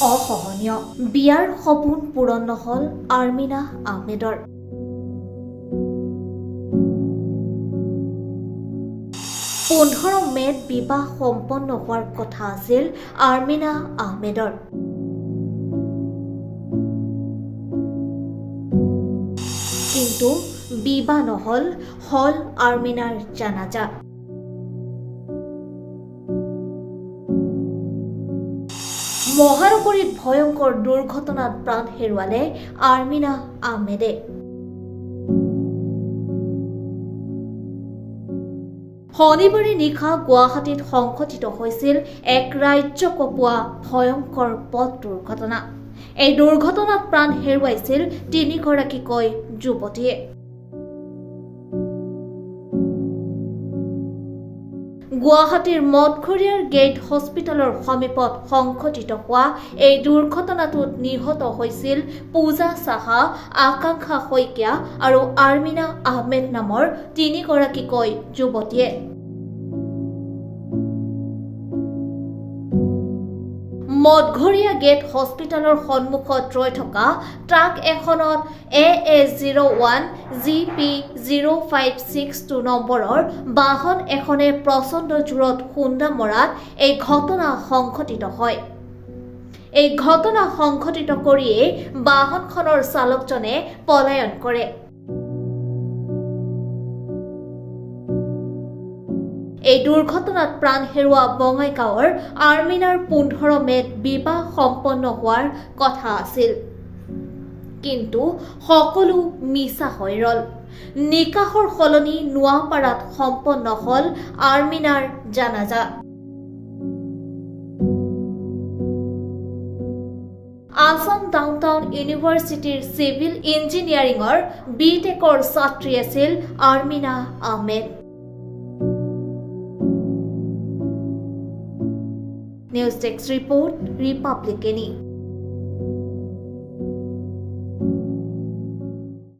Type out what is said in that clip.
অসহনীয় বিয়াৰ সপোন পূৰণ নহল আৰ্মিনা আহমেদৰ। 15 মে'ত বিবাহ সম্পন্ন হোৱাৰ কথা আছিল আৰ্মিনা আহমেদৰ। কিন্তু বিবাহ নহল, হল আৰ্মিনাৰ জানাজা। মহানগৰীত ভয়ংকৰ দুৰ্ঘটনাত প্ৰাণ হেৰুৱালে আৰ্মিনা আহমেদে। শনিবাৰে নিশা গুৱাহাটীত সংঘটিত হৈছিল এক ৰাজ্য কঁপোৱা ভয়ংকৰ পথ দুৰ্ঘটনা। এই দুৰ্ঘটনাত প্ৰাণ হেৰুৱাইছিল 3গৰাকীকৈ যুৱতীয়ে। গুৱাহাটীৰ মঠঘৰীয়াৰ গেট হস্পিটেলৰ সমীপত সংঘটিত হোৱা এই দুৰ্ঘটনাটোত নিহত হৈছিল পূজা সাহা, আকাংক্ষা শইকীয়া আৰু আৰ্মিনা আহমেদ নামৰ 3গৰাকীকৈ যুৱতীয়ে। মঠঘৰীয়া গেট হস্পিটেলৰ সন্মুখত ৰৈ থকা ট্ৰাক এখনত AA01 GP0562 নম্বৰৰ বাহন এখনে প্ৰচণ্ড জোৰত খুন্দা মৰাত এই ঘটনা সংঘটিত হয়। এই ঘটনা সংঘটিত কৰিয়েই বাহনখনৰ চালকজনে পলায়ন কৰে। এই দুৰ্ঘটনাত প্ৰাণ হেৰুওৱা বঙাইগাঁৱৰ আৰ্মিনাৰ 15 মে'ত বিবাহ সম্পন্ন হোৱাৰ কথা আছিল। কিন্তু সকলো মিছা হৈ ৰল। নিকাহৰ সলনি নোৱাপাৰাত সম্পন্ন হল আৰ্মিনাৰ জানাজা। আসাম ডাউনটাউন ইউনিভাৰ্চিটিৰ চিভিল ইঞ্জিনিয়াৰিঙৰ BTechৰ ছাত্ৰী আছিল Armina Ahmed. News desk report, ৰিপাব্লিকানী।